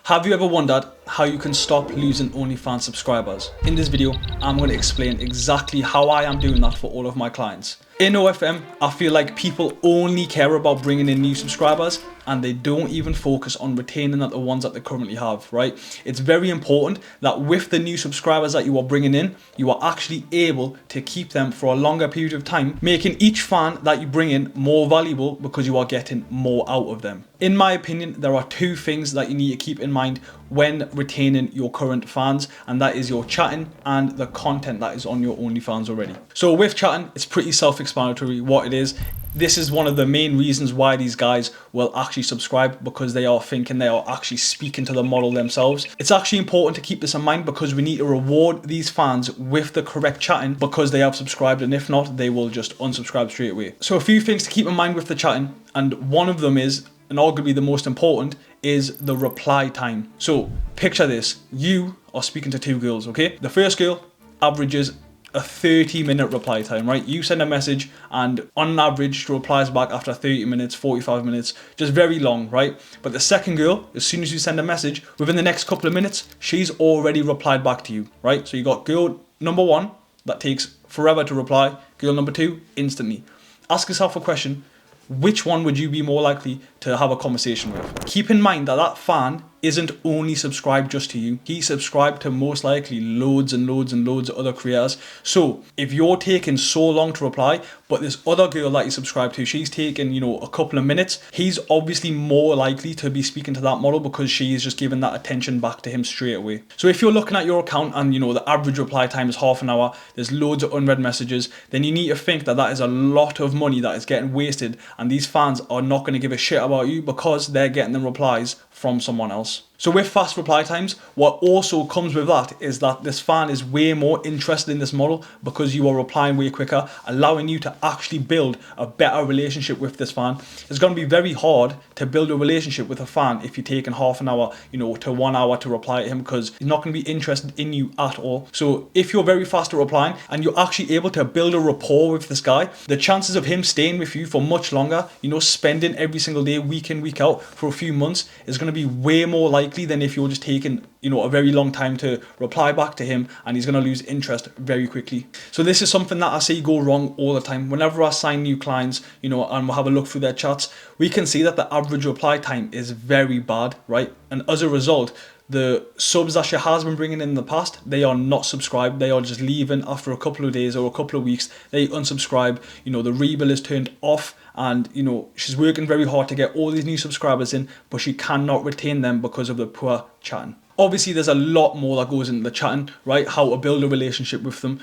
Have you ever wondered how you can stop losing OnlyFans subscribers? In this video, I'm going to explain exactly how I am doing that for all of my clients. In OFM, I feel like people only care about bringing in new subscribers and they don't even focus on retaining the ones that they currently have, right? It's very important that with the new subscribers that you are bringing in, you are actually able to keep them for a longer period of time, making each fan that you bring in more valuable because you are getting more out of them. In my opinion, there are two things that you need to keep in mind when retaining your current fans, and that is your chatting and the content that is on your OnlyFans already. So with chatting, it's pretty self-explanatory what it is. This is one of the main reasons why these guys will actually subscribe, because they are thinking they are actually speaking to the model themselves. It's actually important to keep this in mind because we need to reward these fans with the correct chatting because they have subscribed, and if not, they will just unsubscribe straight away. So a few things to keep in mind with the chatting, and one of them is, and arguably the most important, is the reply time. So picture this, you are speaking to two girls, okay? The first girl averages a 30-minute reply time, right? You send a message and on average she replies back after 30 minutes, 45 minutes, just very long, right? But the second girl, as soon as you send a message, within the next couple of minutes, she's already replied back to you, right? So you got girl number one that takes forever to reply, girl number two, instantly. Ask yourself a question: which one would you be more likely to have a conversation with? Keep in mind that that fan isn't only subscribed just to you. He's subscribed to most likely loads and loads and loads of other creators. So if you're taking so long to reply, but this other girl that you subscribe to, she's taking, a couple of minutes, he's obviously more likely to be speaking to that model because she is just giving that attention back to him straight away. So if you're looking at your account and the average reply time is half an hour, there's loads of unread messages, then you need to think that that is a lot of money that is getting wasted, and these fans are not going to give a shit about you because they're getting them replies from someone else. So with fast reply times, what also comes with that is that this fan is way more interested in this model because you are replying way quicker, allowing you to actually build a better relationship with this fan. It's going to be very hard to build a relationship with a fan if you're taking half an hour, to 1 hour to reply to him, because he's not going to be interested in you at all. So if you're very fast at replying and you're actually able to build a rapport with this guy, the chances of him staying with you for much longer, spending every single day, week in, week out for a few months, is going to be way more likely than if you're just taking a very long time to reply back to him, and he's going to lose interest very quickly. So this is something that I see go wrong all the time. Whenever I sign new clients, and we'll have a look through their chats, we can see that the average reply time is very bad, right? And as a result, the subs that she has been bringing in the past, they are not subscribed. They are just leaving after a couple of days or a couple of weeks. They unsubscribe. The rebill is turned off, and she's working very hard to get all these new subscribers in, but she cannot retain them because of the poor chatting. Obviously, there's a lot more that goes into the chatting, right? How to build a relationship with them,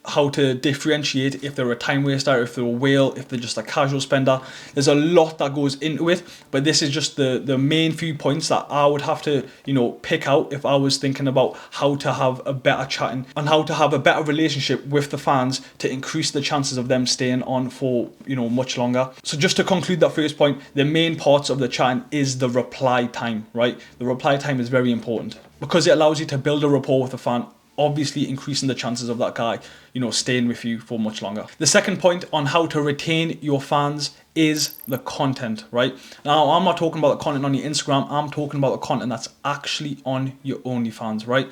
how to differentiate if they're a time waster, if they're a whale, if they're just a casual spender. There's a lot that goes into it, but this is just the main few points that I would have to pick out if I was thinking about how to have a better chatting and how to have a better relationship with the fans to increase the chances of them staying on for much longer. So just to conclude that first point, the main parts of the chatting is the reply time, right? The reply time is very important because it allows you to build a rapport with the fan, obviously increasing the chances of that guy, staying with you for much longer. The second point on how to retain your fans is the content, right? Now, I'm not talking about the content on your Instagram, I'm talking about the content that's actually on your OnlyFans, right?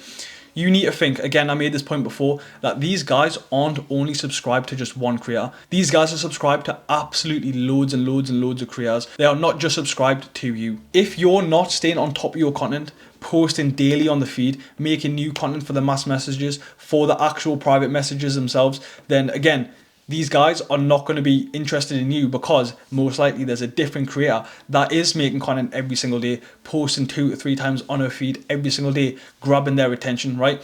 You need to think, again, I made this point before, that these guys aren't only subscribed to just one creator. These guys are subscribed to absolutely loads and loads and loads of creators. They are not just subscribed to you. If you're not staying on top of your content, posting daily on the feed, making new content for the mass messages, for the actual private messages themselves, then again, these guys are not going to be interested in you because most likely there's a different creator that is making content every single day, posting 2 to 3 times on her feed every single day, grabbing their attention, right?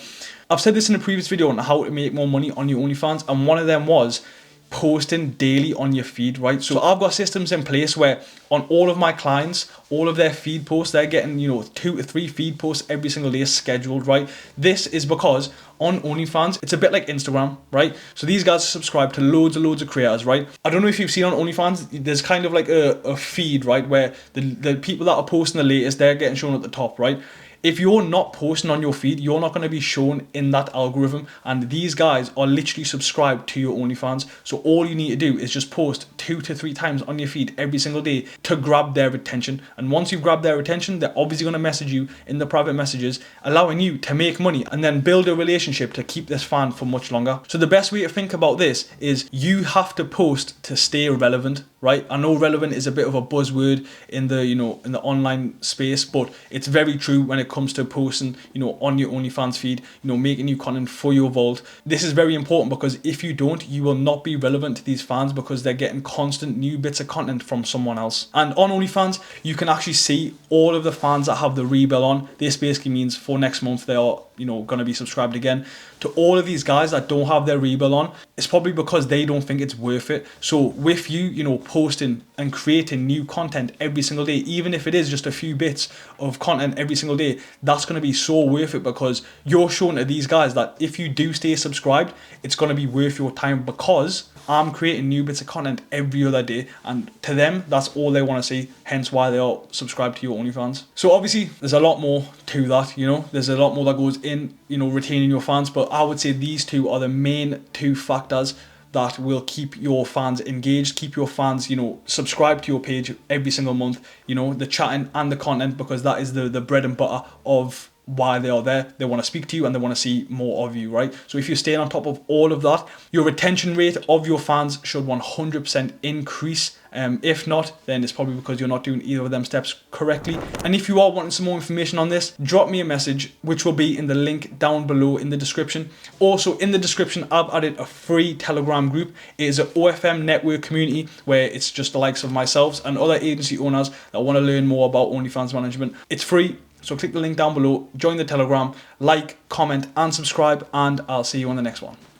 I've said this in a previous video on how to make more money on your OnlyFans, and one of them was posting daily on your feed, right? So I've got systems in place where on all of my clients, all of their feed posts, they're getting 2 to 3 feed posts every single day scheduled, right? This is because on OnlyFans, it's a bit like Instagram, right? So these guys are subscribed to loads and loads of creators, right? I don't know if you've seen on OnlyFans, there's kind of like a feed, right? Where the people that are posting the latest, they're getting shown at the top, right? If you're not posting on your feed, you're not going to be shown in that algorithm, and these guys are literally subscribed to your OnlyFans. So all you need to do is just post 2 to 3 times on your feed every single day to grab their attention. And once you've grabbed their attention, they're obviously going to message you in the private messages, allowing you to make money and then build a relationship to keep this fan for much longer. So the best way to think about this is you have to post to stay relevant, right? I know relevant is a bit of a buzzword in the, in the online space, but it's very true when it comes to posting, on your OnlyFans feed, making new content for your vault. This is very important because if you don't, you will not be relevant to these fans because they're getting constant new bits of content from someone else. And on OnlyFans, you can actually see all of the fans that have the rebell on. This basically means for next month they are going to be subscribed again. To all of these guys that don't have their rebell on, it's probably because they don't think it's worth it. So with you posting and creating new content every single day, even if it is just a few bits of content every single day, that's going to be so worth it because you're showing to these guys that if you do stay subscribed, it's going to be worth your time because I'm creating new bits of content every other day, and to them, that's all they want to see, hence why they are subscribed to your OnlyFans. So obviously, there's a lot more to that, there's a lot more that goes in, retaining your fans, but I would say these two are the main two factors that will keep your fans engaged, keep your fans, subscribed to your page every single month, the chatting and the content, because that is the bread and butter of why they are there. They want to speak to you and they want to see more of you, right? So if you're staying on top of all of that, your retention rate of your fans should 100% increase. If not, then it's probably because you're not doing either of them steps correctly. And if you are wanting some more information on this, drop me a message, which will be in the link down below in the description. Also in the description, I've added a free Telegram group. It is an OFM network community where it's just the likes of myself and other agency owners that want to learn more about OnlyFans management. It's free. So click the link down below, join the Telegram, like, comment and subscribe, and I'll see you on the next one.